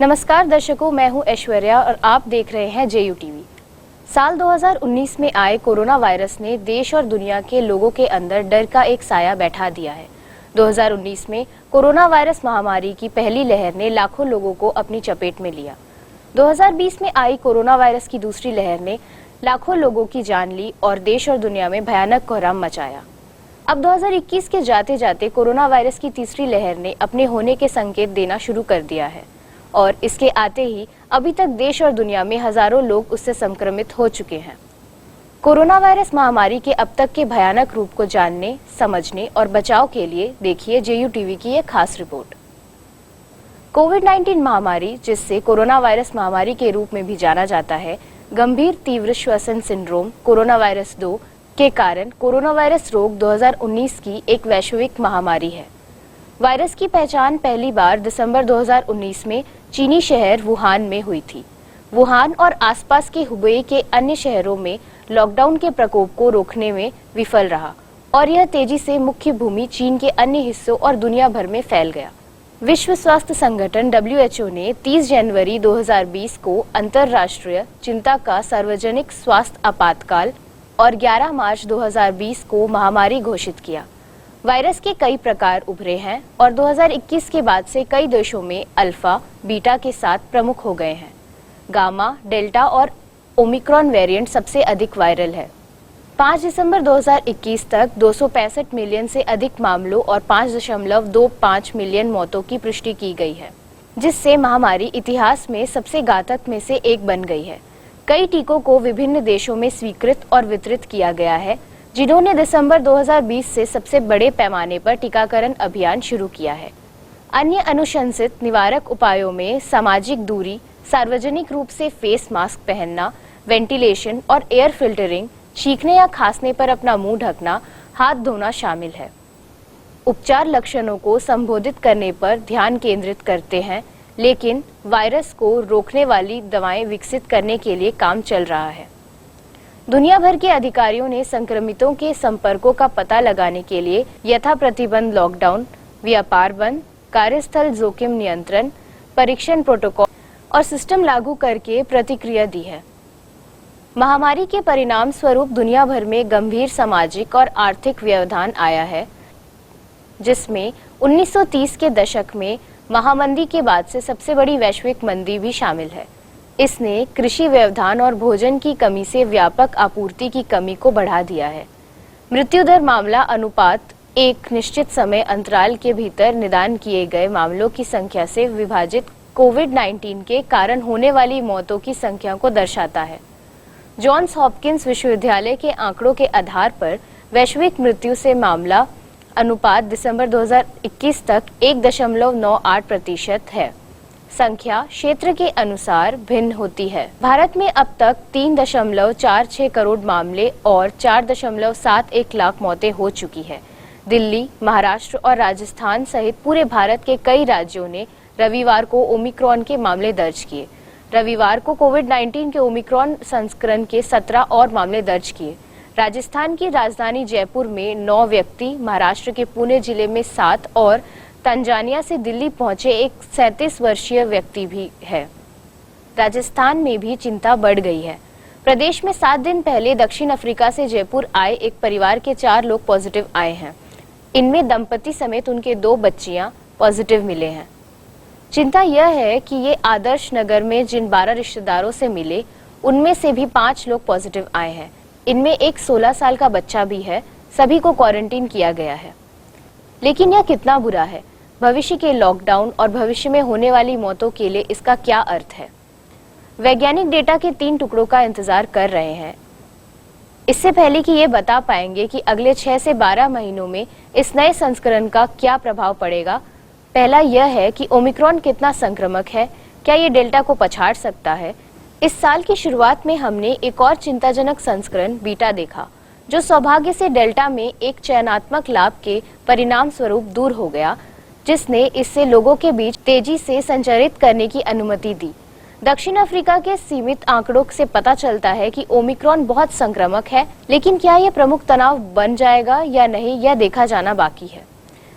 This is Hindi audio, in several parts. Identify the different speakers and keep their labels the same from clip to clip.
Speaker 1: नमस्कार दर्शकों, मैं हूं ऐश्वर्या और आप देख रहे हैं जेयू टीवी। साल 2019 में आए कोरोना वायरस ने देश और दुनिया के लोगों के अंदर डर का एक साया बैठा दिया है। 2019 में कोरोना वायरस महामारी की पहली लहर ने लाखों लोगों को अपनी चपेट में लिया। 2020 में आई कोरोना वायरस की दूसरी लहर ने लाखों लोगों की जान ली और देश और दुनिया में भयानक कोहराम मचाया। अब 2021 के जाते जाते कोरोना वायरस की तीसरी लहर ने अपने होने के संकेत देना शुरू कर दिया है और इसके आते ही अभी तक देश और दुनिया में हजारों लोग उससे संक्रमित हो चुके हैं। कोरोना वायरस महामारी के अब तक के भयानक रूप को जानने, समझने और बचाव के लिए देखिए जेयू टीवी की एक खास रिपोर्ट। कोविड-19 महामारी, जिससे कोरोना वायरस महामारी के रूप में भी जाना जाता है, गंभीर तीव्र श्वसन सिंड्रोम कोरोना वायरस 2 के कारण कोरोना वायरस रोग 2019 की एक वैश्विक महामारी है। वायरस की पहचान पहली बार दिसंबर 2019 में चीनी शहर वुहान में हुई थी। वुहान और आसपास के हुबेई के अन्य शहरों में लॉकडाउन के प्रकोप को रोकने में विफल रहा और यह तेजी से मुख्य भूमि चीन के अन्य हिस्सों और दुनिया भर में फैल गया। विश्व स्वास्थ्य संगठन WHO ने 30 जनवरी 2020 को अंतर्राष्ट्रीय चिंता का सार्वजनिक स्वास्थ्य आपातकाल और 11 मार्च 2020 को महामारी घोषित किया। वायरस के कई प्रकार उभरे हैं और 2021 के बाद से कई देशों में अल्फा, बीटा के साथ प्रमुख हो गए हैं। गामा, डेल्टा और ओमिक्रॉन वेरिएंट सबसे अधिक वायरल है। 5 दिसंबर 2021 तक 265 मिलियन से अधिक मामलों और 5.25 मिलियन मौतों की पुष्टि की गई है, जिससे महामारी इतिहास में सबसे घातक में से एक बन गई है। कई टीकों को विभिन्न देशों में स्वीकृत और वितरित किया गया है, जिन्होंने दिसंबर 2020 से सबसे बड़े पैमाने पर टीकाकरण अभियान शुरू किया है। अन्य अनुशंसित निवारक उपायों में सामाजिक दूरी, सार्वजनिक रूप से फेस मास्क पहनना, वेंटिलेशन और एयर फिल्टरिंग, छींकने या खांसने पर अपना मुंह ढकना, हाथ धोना शामिल है। उपचार लक्षणों को संबोधित करने पर ध्यान केंद्रित करते हैं, लेकिन वायरस को रोकने वाली दवाएं विकसित करने के लिए काम चल रहा है। दुनिया भर के अधिकारियों ने संक्रमितों के संपर्कों का पता लगाने के लिए यथा प्रतिबंध लॉकडाउन, व्यापार बंद, कार्यस्थल जोखिम नियंत्रण, परीक्षण प्रोटोकॉल और सिस्टम लागू करके प्रतिक्रिया दी है। महामारी के परिणाम स्वरूप दुनिया भर में गंभीर सामाजिक और आर्थिक व्यवधान आया है, जिसमें 1930 के दशक में महामंदी के बाद से सबसे बड़ी वैश्विक मंदी भी शामिल है। इसने कृषि व्यवधान और भोजन की कमी से व्यापक आपूर्ति की कमी को बढ़ा दिया है। मृत्यु दर मामला अनुपात एक निश्चित समय अंतराल के भीतर निदान किए गए मामलों की संख्या से विभाजित कोविड-19 के कारण होने वाली मौतों की संख्या को दर्शाता है। जॉन्स हॉपकिंस विश्वविद्यालय के आंकड़ों के आधार पर वैश्विक मृत्यु से मामला अनुपात दिसंबर 2021 तक 1.98% है। संख्या क्षेत्र के अनुसार भिन्न होती है। भारत में अब तक 3.46 करोड़ मामले और 4.71 लाख मौतें हो चुकी है। दिल्ली, महाराष्ट्र और राजस्थान सहित पूरे भारत के कई राज्यों ने रविवार को ओमिक्रॉन के मामले दर्ज किए। रविवार को कोविड-19 के ओमिक्रॉन संस्करण के 17 और मामले दर्ज किए। राजस्थान की राजधानी जयपुर में 9 व्यक्ति, महाराष्ट्र के पुणे जिले में 7 और तंजानिया से दिल्ली पहुंचे एक 37 वर्षीय व्यक्ति भी है। राजस्थान में भी चिंता बढ़ गई है। प्रदेश में 7 दिन पहले दक्षिण अफ्रीका से जयपुर आए एक परिवार के 4 लोग पॉजिटिव आए हैं। इनमें दंपति समेत उनके 2 बच्चियां पॉजिटिव मिले हैं। चिंता यह है कि ये आदर्श नगर में जिन 12 रिश्तेदारों से मिले, उनमें से भी 5 लोग पॉजिटिव आए हैं। इनमें एक 16 साल का बच्चा भी है। सभी को क्वारंटीन किया गया है। लेकिन यह कितना बुरा है? भविष्य के लॉकडाउन और भविष्य में होने वाली मौतों के लिए इसका क्या अर्थ है? वैज्ञानिक डेटा के 3 टुकड़ों का इंतजार कर रहे हैं। इससे पहले कि ये बता पाएंगे कि अगले 6 से 12 महीनों में इस नए संस्करण का क्या प्रभाव पड़ेगा। पहला यह है कि ओमिक्रॉन कितना संक्रामक है, क्या ये डेल्टा को पछाड़ सकता है। इस साल की शुरुआत में हमने एक और चिंताजनक संस्करण बीटा देखा, जो सौभाग्य से डेल्टा में एक चयनात्मक लाभ के परिणाम स्वरूप दूर हो गया, जिसने इससे लोगों के बीच तेजी से संचरित करने की अनुमति दी। दक्षिण अफ्रीका के सीमित आंकड़ों से पता चलता है कि ओमिक्रॉन बहुत संक्रामक है, लेकिन क्या यह प्रमुख तनाव बन जाएगा या नहीं, यह देखा जाना बाकी है।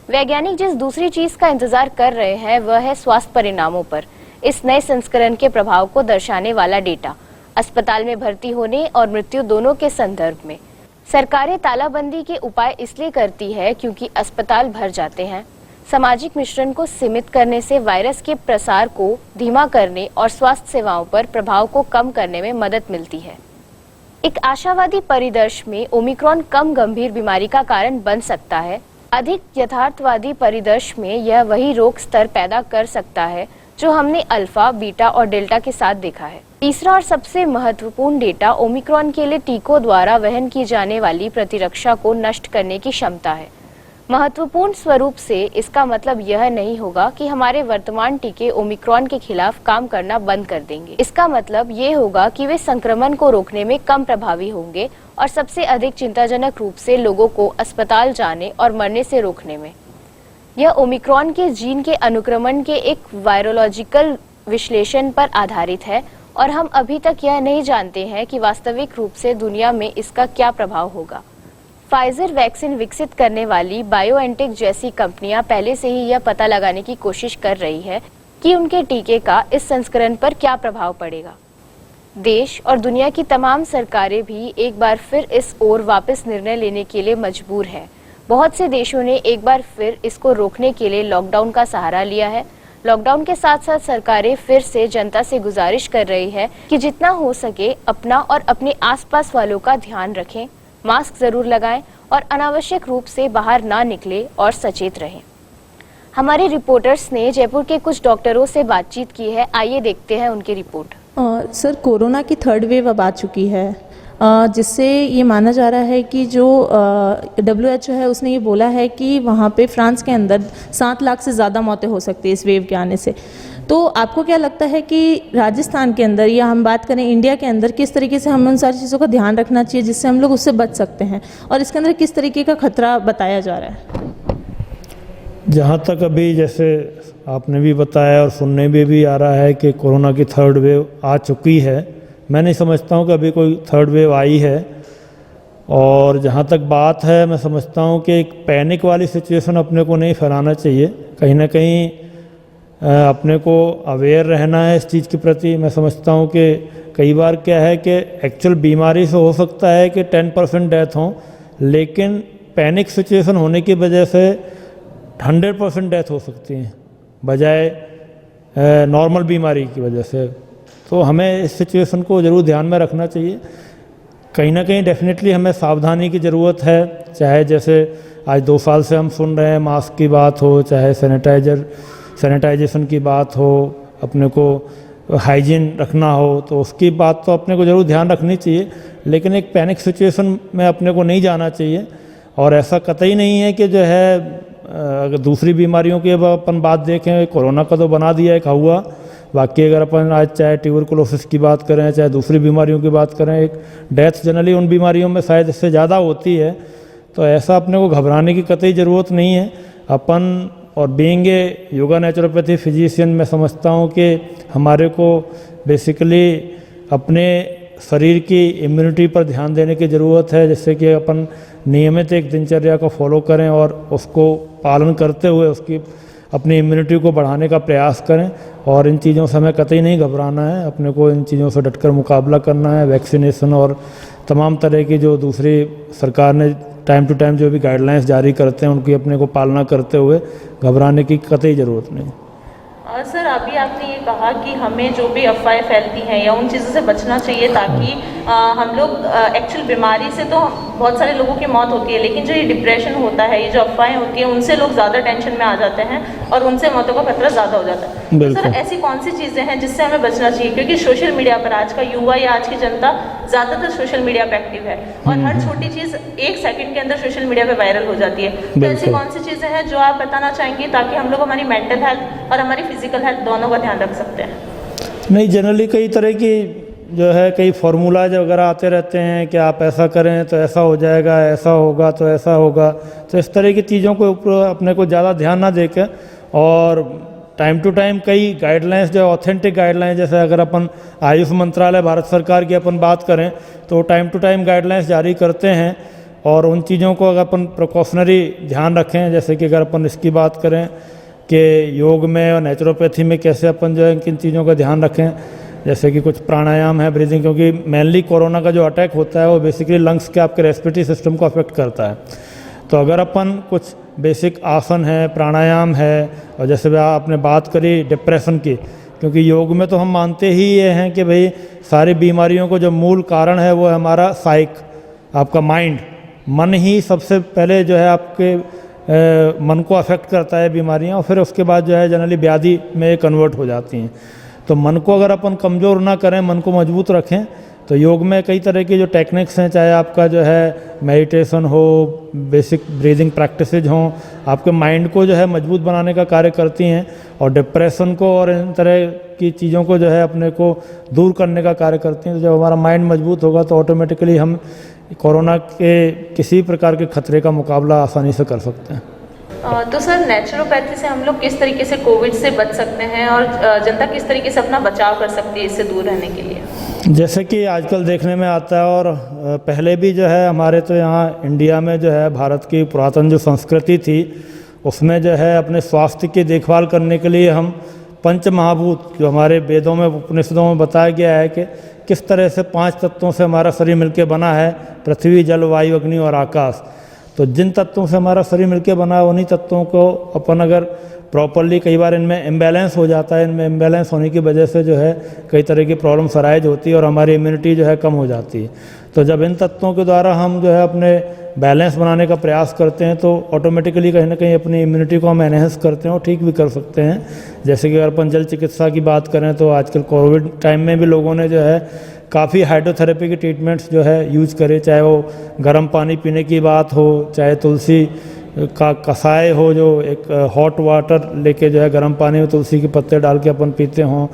Speaker 1: वैज्ञानिक जिस दूसरी चीज का इंतजार कर रहे हैं वह है स्वास्थ्य परिणामों पर। इस नए संस्करण के प्रभाव को दर्शाने वाला डेटा, अस्पताल में भर्ती होने और मृत्यु दोनों के संदर्भ में। सरकारें तालाबंदी के उपाय इसलिए करती है क्योंकि अस्पताल भर जाते हैं। सामाजिक मिश्रण को सीमित करने से वायरस के प्रसार को धीमा करने और स्वास्थ्य सेवाओं पर प्रभाव को कम करने में मदद मिलती है। एक आशावादी परिदृश्य में ओमिक्रॉन कम गंभीर बीमारी का कारण बन सकता है। अधिक यथार्थवादी परिदृश्य में यह वही रोग स्तर पैदा कर सकता है जो हमने अल्फा, बीटा और डेल्टा के साथ देखा है। तीसरा और सबसे महत्वपूर्ण डेटा ओमिक्रॉन के लिए टीकों द्वारा वहन की जाने वाली प्रतिरक्षा को नष्ट करने की क्षमता है। महत्वपूर्ण स्वरूप से इसका मतलब यह नहीं होगा कि हमारे वर्तमान टीके ओमिक्रॉन के खिलाफ काम करना बंद कर देंगे। इसका मतलब ये होगा कि वे संक्रमण को रोकने में कम प्रभावी होंगे और सबसे अधिक चिंताजनक रूप से लोगों को अस्पताल जाने और मरने से रोकने में। यह ओमिक्रॉन के जीन के अनुक्रमण के एक वायरोलॉजिकल विश्लेषण पर आधारित है और हम अभी तक यह नहीं जानते हैं कि वास्तविक रूप से दुनिया में इसका क्या प्रभाव होगा। फाइजर वैक्सीन विकसित करने वाली बायोएनटेक जैसी कंपनियां पहले से ही यह पता लगाने की कोशिश कर रही है कि उनके टीके का इस संस्करण पर क्या प्रभाव पड़ेगा। देश और दुनिया की तमाम सरकारें भी एक बार फिर इस ओर वापस निर्णय लेने के लिए मजबूर है। बहुत से देशों ने एक बार फिर इसको रोकने के लिए लॉकडाउन का सहारा लिया है। लॉकडाउन के साथ साथ सरकारें फिर से जनता से गुजारिश कर रही है कि जितना हो सके अपना और अपने आसपास वालों का ध्यान रखें, मास्क जरूर लगाएं और अनावश्यक रूप से बाहर ना निकले और सचेत रहें। हमारे रिपोर्टर्स ने जयपुर के कुछ डॉक्टरों से बातचीत की है। आइए देखते हैं उनकी रिपोर्ट।
Speaker 2: सर, कोरोना की थर्ड वेव अब आ चुकी है, जिससे ये माना जा रहा है कि जो WHO है उसने ये बोला है कि वहाँ पे फ्रांस के अंदर 7 लाख से ज़्यादा मौतें हो सकती है इस वेव के आने से। तो आपको क्या लगता है कि राजस्थान के अंदर या हम बात करें इंडिया के अंदर किस तरीके से हमें उन सारी चीज़ों का ध्यान रखना चाहिए जिससे हम लोग उससे बच सकते हैं, और इसके अंदर किस तरीके का खतरा बताया जा रहा है?
Speaker 3: जहाँ तक अभी जैसे आपने भी बताया और सुनने में भी आ रहा है कि कोरोना की थर्ड वेव आ चुकी है, मैं नहीं समझता हूँ कि अभी कोई थर्ड वेव आई है। और जहाँ तक बात है, मैं समझता हूँ कि एक पैनिक वाली सिचुएशन अपने को नहीं फैलाना चाहिए। कहीं ना कहीं अपने को अवेयर रहना है इस चीज़ के प्रति। मैं समझता हूँ कि कई बार क्या है कि एक्चुअल बीमारी से हो सकता है कि 10% डेथ हो, लेकिन पैनिक सिचुएशन होने की वजह से 100% डेथ हो सकती है बजाय नॉर्मल बीमारी की वजह से। तो हमें इस सिचुएशन को ज़रूर ध्यान में रखना चाहिए। कहीं ना कहीं डेफिनेटली हमें सावधानी की ज़रूरत है, चाहे जैसे आज 2 साल से हम सुन रहे हैं मास्क की बात हो, चाहे सैनिटाइजेशन की बात हो, अपने को हाइजीन रखना हो, तो उसकी बात तो अपने को ज़रूर ध्यान रखनी चाहिए। लेकिन एक पैनिक सिचुएशन में अपने को नहीं जाना चाहिए। और ऐसा कतई नहीं है कि जो है अगर दूसरी बीमारियों की अपन बात देखें, कोरोना का तो बना दिया एक हुआ, बाकी अगर अपन आज चाहे ट्यूबरकुलोसिस की बात करें, चाहे दूसरी बीमारियों की बात करें, एक डेथ जनरली उन बीमारियों में शायद इससे ज़्यादा होती है। तो ऐसा अपने को घबराने की कतई ज़रूरत नहीं है। अपन और being a yoga naturopathy physician, मैं समझता हूँ कि हमारे को बेसिकली अपने शरीर की इम्यूनिटी पर ध्यान देने की ज़रूरत है, जिससे कि अपन नियमित एक दिनचर्या को फॉलो करें और उसको पालन करते हुए उसकी अपनी इम्यूनिटी को बढ़ाने का प्रयास करें। और इन चीज़ों से हमें कतई नहीं घबराना है, अपने को इन चीज़ों से डटकर मुकाबला करना है। वैक्सीनेशन और तमाम तरह की जो दूसरी सरकार ने टाइम टू टाइम जो भी गाइडलाइंस जारी करते हैं उनकी अपने को पालना करते हुए घबराने की कतई ज़रूरत नहीं।
Speaker 4: और सर, अभी आपने ये कहा कि हमें जो भी अफवाहें फैलती हैं या उन चीज़ों से बचना चाहिए ताकि हम लोग एक्चुअल बीमारी से तो बहुत सारे लोगों की मौत होती है, लेकिन जो ये डिप्रेशन होता है, ये जो अफवाहें होती हैं, उनसे लोग ज़्यादा टेंशन में आ जाते हैं और उनसे मौतों का खतरा ज़्यादा हो जाता है। तो सर, ऐसी कौन सी चीज़ें हैं जिससे हमें बचना चाहिए? क्योंकि सोशल मीडिया पर आज का युवा या आज की जनता ज़्यादातर सोशल मीडिया पर एक्टिव है और हर छोटी चीज़ 1 सेकंड के अंदर सोशल मीडिया पर वायरल हो जाती है। तो ऐसी कौन सी चीज़ें हैं जो आप बताना चाहेंगे ताकि हम लोग हमारी मेंटल हेल्थ और हमारी फिजिकल हेल्थ दोनों का ध्यान रख सकते हैं?
Speaker 3: नहीं, जनरली कई तरह की जो है कई फार्मूलाज वगैरह आते रहते हैं कि आप ऐसा करें तो ऐसा हो जाएगा, ऐसा होगा तो ऐसा होगा। तो इस तरह की चीज़ों के ऊपर अपने को ज़्यादा ध्यान ना देकर और टाइम टू टाइम कई गाइडलाइंस जो ऑथेंटिक गाइडलाइंस, जैसे अगर अपन आयुष मंत्रालय भारत सरकार की अपन बात करें तो टाइम टू टाइम गाइडलाइंस जारी करते हैं और उन चीज़ों को अगर अपन प्रिकॉशनरी ध्यान रखें, जैसे कि अगर अपन इसकी बात करें कि योग में और नेचुरोपैथी में कैसे अपन जो है किन चीज़ों का ध्यान रखें, जैसे कि कुछ प्राणायाम है, ब्रीदिंग, क्योंकि मेनली कोरोना का जो अटैक होता है वो बेसिकली लंग्स के आपके रेस्पिरेटरी सिस्टम को अफेक्ट करता है। तो अगर अपन कुछ बेसिक आसन है, प्राणायाम है, और जैसे आपने बात करी डिप्रेशन की, क्योंकि योग में तो हम मानते ही ये हैं कि भाई सारी बीमारियों को जो मूल कारण है वो है हमारा साइक, आपका माइंड। मन ही सबसे पहले जो है आपके मन को अफेक्ट करता है बीमारियां, और फिर उसके बाद जो है जनरली व्याधि में कन्वर्ट हो जाती हैं। तो मन को अगर अपन कमज़ोर ना करें, मन को मजबूत रखें, तो योग में कई तरह की जो टेक्निक्स हैं, चाहे आपका जो है मेडिटेशन हो, बेसिक ब्रीदिंग प्रैक्टिसेज हों, आपके माइंड को जो है मजबूत बनाने का कार्य करती हैं, और डिप्रेशन को और इन तरह की चीज़ों को जो है अपने को दूर करने का कार्य करती हैं। तो जब हमारा माइंड मजबूत होगा तो ऑटोमेटिकली हम कोरोना के किसी प्रकार के खतरे का मुकाबला आसानी से कर सकते हैं।
Speaker 4: तो सर, नेचुरोपैथी से हम लोग किस तरीके से कोविड से बच सकते हैं और जनता किस तरीके से अपना बचाव कर सकती है इससे दूर रहने के लिए?
Speaker 3: जैसे कि आजकल देखने में आता है, और पहले भी जो है हमारे तो यहाँ इंडिया में जो है भारत की पुरातन जो संस्कृति थी उसमें जो है अपने स्वास्थ्य की देखभाल करने के लिए हम पंच महाभूत, जो हमारे वेदों में उपनिषदों में बताया गया है कि किस तरह से 5 तत्वों से हमारा शरीर मिलकर बना है, पृथ्वी, जल, वायु, अग्नि और आकाश। तो जिन तत्वों से हमारा शरीर मिलकर बना है उन्हीं तत्वों को अपन अगर प्रॉपरली, कई बार इनमें इम्बैलेंस हो जाता है, इनमें इम्बैलेंस होने की वजह से जो है कई तरह की प्रॉब्लम्स अराइज होती है और हमारी इम्यूनिटी जो है कम हो जाती है। तो जब इन तत्वों के द्वारा हम जो है अपने बैलेंस बनाने का प्रयास करते हैं तो ऑटोमेटिकली कहीं ना कहीं अपनी इम्यूनिटी को हम एनहेंस करते हैं और ठीक भी कर सकते हैं। जैसे कि अगर अपन जल चिकित्सा की बात करें तो आजकल कोविड टाइम में भी लोगों ने जो है काफ़ी हाइड्रोथेरेपी की ट्रीटमेंट्स जो है यूज करे, चाहे वो गर्म पानी पीने की बात हो, चाहे तुलसी का कसाय हो, जो एक हॉट वाटर लेके जो है गर्म पानी में तुलसी के पत्ते डाल के अपन पीते हों।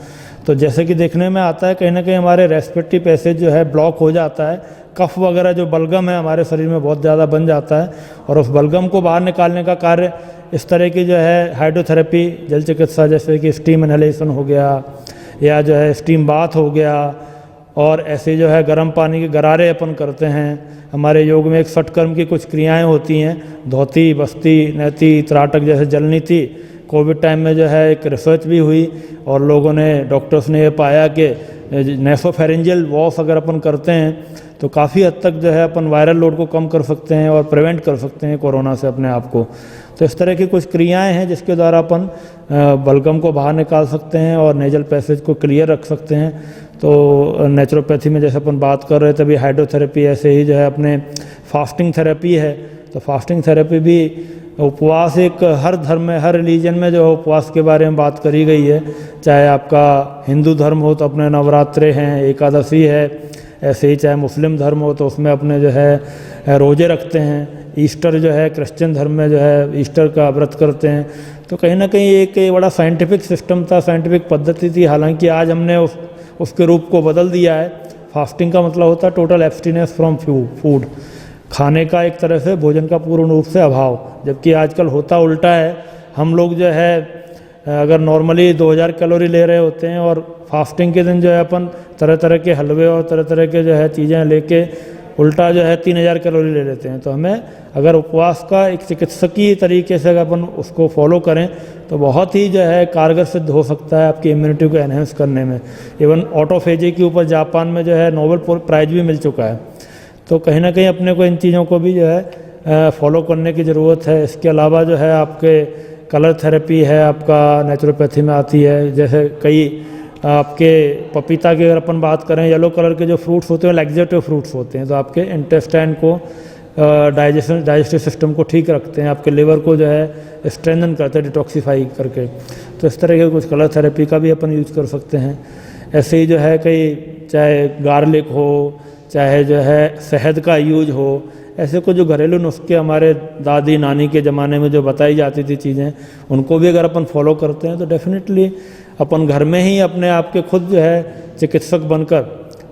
Speaker 3: तो जैसे कि देखने में आता है कहीं ना कहीं हमारे रेस्पिरेटरी पैसेज जो है ब्लॉक हो जाता है, कफ वगैरह जो बलगम है हमारे शरीर में बहुत ज़्यादा बन जाता है, और उस बलगम को बाहर निकालने का कार्य इस तरह की जो है हाइड्रोथेरेपी, जल चिकित्सा, जैसे कि स्टीम इनहेलेशन हो गया या जो है स्टीम बाथ हो गया, और ऐसे जो है गर्म पानी के गरारे अपन करते हैं। हमारे योग में एक षटकर्म की कुछ क्रियाएं होती हैं, धोती, बस्ती, नैति, त्राटक जैसे जल नीति। कोविड टाइम में जो है एक रिसर्च भी हुई और लोगों ने, डॉक्टर्स ने ये पाया कि नेसोफेरेंजियल वॉश अगर अपन करते हैं तो काफ़ी हद तक जो है अपन वायरल लोड को कम कर सकते हैं और प्रिवेंट कर सकते हैं कोरोना से अपने आप को। तो इस तरह की कुछ क्रियाएं हैं जिसके द्वारा अपन बलगम को बाहर निकाल सकते हैं और नेजल पैसेज को क्लियर रख सकते हैं। तो नेचुरोपैथी में जैसे अपन बात कर रहे थे अभी हाइड्रोथेरेपी, ऐसे ही जो है अपने फास्टिंग थेरेपी है। तो फास्टिंग थेरेपी भी, उपवास एक हर धर्म में, हर रिलीजन में जो है उपवास के बारे में बात करी गई है। चाहे आपका हिंदू धर्म हो तो अपने नवरात्रे हैं, एकादशी है, ऐसे ही चाहे मुस्लिम धर्म हो तो उसमें अपने जो है रोजे रखते हैं। ईस्टर जो है क्रिश्चियन धर्म में जो है ईस्टर का व्रत करते हैं। तो कहीं ना कहीं एक बड़ा साइंटिफिक सिस्टम था, साइंटिफिक पद्धति थी। हालांकि आज हमने उसके रूप को बदल दिया है। फास्टिंग का मतलब होता है टोटल एब्स्टिनेंस फ्रॉम फूड, खाने का एक तरह से भोजन का पूर्ण रूप से अभाव। जबकि आजकल होता उल्टा है, हम लोग जो है अगर नॉर्मली 2000 कैलोरी ले रहे होते हैं और फास्टिंग के दिन जो है अपन तरह तरह के हलवे और तरह तरह के जो है चीज़ें लेके उल्टा जो है 3000 कैलोरी ले लेते हैं। तो हमें अगर उपवास का एक चिकित्सकीय तरीके से अगर अपन उसको फॉलो करें तो बहुत ही जो है कारगर सिद्ध हो सकता है आपकी इम्यूनिटी को एनहेंस करने में। इवन ऑटोफेजी के ऊपर जापान में जो है नोबेल प्राइज भी मिल चुका है। तो कहीं ना कहीं अपने को इन चीज़ों को भी जो है फॉलो करने की ज़रूरत है। इसके अलावा जो है आपके कलर थेरेपी है, आपका नेचुरोपैथी में आती है। जैसे कई आपके पपीता की अगर अपन बात करें, येलो कलर के जो फ्रूट्स होते हैं लैक्सेटिव फ्रूट्स होते हैं, तो आपके इंटेस्टाइन को, डाइजेस्टिव सिस्टम को ठीक रखते हैं, आपके लिवर को जो है स्ट्रेंथन करते हैं डिटॉक्सीफाई करके। तो इस तरह के कुछ कलर थेरेपी का भी अपन यूज कर सकते हैं। ऐसे ही जो है कई, चाहे गार्लिक हो, चाहे जो है शहद का यूज हो, ऐसे कुछ जो घरेलू नुस्खे हमारे दादी नानी के ज़माने में जो बताई जाती थी चीज़ें, उनको भी अगर अपन फॉलो करते हैं तो डेफिनेटली अपन घर में ही अपने आप के खुद जो है चिकित्सक बनकर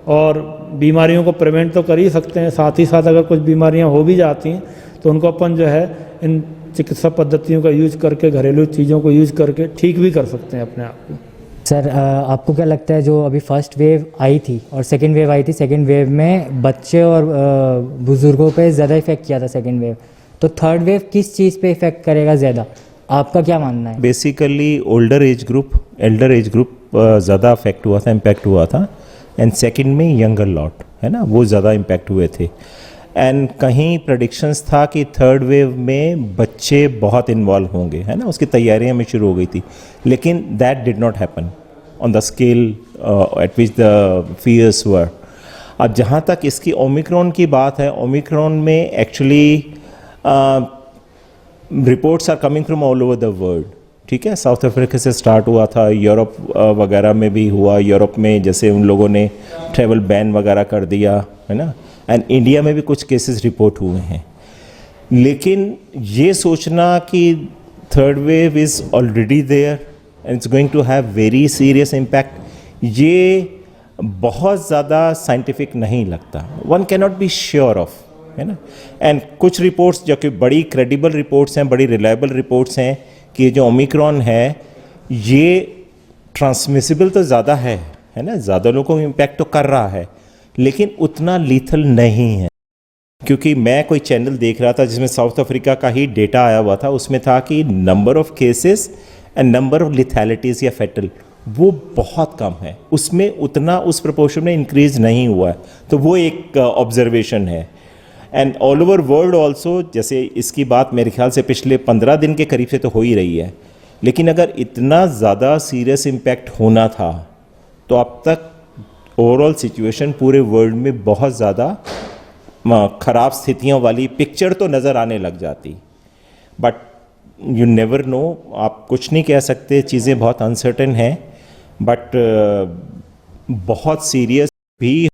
Speaker 3: और बीमारियों को प्रिवेंट तो कर ही सकते हैं। साथ ही साथ अगर कुछ बीमारियां हो भी जाती हैं तो उनको अपन जो है इन चिकित्सा पद्धतियों का यूज करके, घरेलू चीज़ों को यूज करके ठीक भी कर सकते हैं अपने आप को।
Speaker 5: सर, आपको क्या लगता है जो अभी फर्स्ट वेव आई थी और सेकंड वेव आई थी, सेकंड वेव में बच्चे और बुज़ुर्गों पे ज़्यादा इफेक्ट किया था सेकंड वेव, तो थर्ड वेव किस चीज़ पे इफेक्ट करेगा ज़्यादा? आपका क्या मानना है?
Speaker 6: बेसिकली एल्डर एज ग्रुप ज़्यादा अफेक्ट हुआ था, इम्पैक्ट हुआ था। एंड सेकंड में यंगर लॉट है ना, वो ज़्यादा इम्पैक्ट हुए थे। एंड कहीं प्रडिक्शंस था कि थर्ड वेव में बच्चे बहुत इन्वॉल्व होंगे, है ना, उसकी तैयारियां में शुरू हो गई थी, लेकिन that did not happen on the scale at which the fierce war. अब जहाँ तक इसकी ओमिक्रॉन की बात है, ओमिक्रॉन में actually reports are coming from all over the world, ठीक है। साउथ अफ्रीका से स्टार्ट हुआ था, यूरोप वगैरह में भी हुआ। यूरोप में जैसे उन लोगों ने ट्रैवल बैन वगैरह कर दिया, है ना। एंड इंडिया में भी कुछ केसेस रिपोर्ट हुए हैं। लेकिन ये सोचना कि third wave is already there and it's going to have very serious impact, ये बहुत ज़्यादा साइंटिफिक नहीं लगता। One can not be sure of, है ना। एंड कुछ रिपोर्ट्स जो कि बड़ी क्रेडिबल रिपोर्ट्स हैं, बड़ी रिलायबल रिपोर्ट्स हैं कि जो ओमिक्रॉन है ये ट्रांसमिसिबल तो ज़्यादा है ना, ज़्यादा लोगों को इम्पैक्ट तो कर रहा है, लेकिन उतना लीथल नहीं है। क्योंकि मैं कोई चैनल देख रहा था जिसमें साउथ अफ्रीका का ही डेटा आया हुआ था, उसमें था कि number of cases and number of lethalities या फेटल वो बहुत कम है, उसमें उतना उस प्रोपोर्शन में इंक्रीज नहीं हुआ है। तो वो एक ऑब्जर्वेशन है। And all over world also, जैसे इसकी बात मेरे ख्याल से पिछले 15 दिन के करीब से तो हो ही रही है, लेकिन अगर इतना ज़्यादा सीरियस इम्पैक्ट होना था तो अब तक ओवरऑल सिचुएशन पूरे वर्ल्ड में बहुत ज़्यादा ख़राब स्थितियों वाली पिक्चर तो नज़र आने लग जाती। बट यू नेवर नो, आप कुछ नहीं कह सकते, चीज़ें बहुत अनसर्टेन हैं। बट बहुत सीरियस भी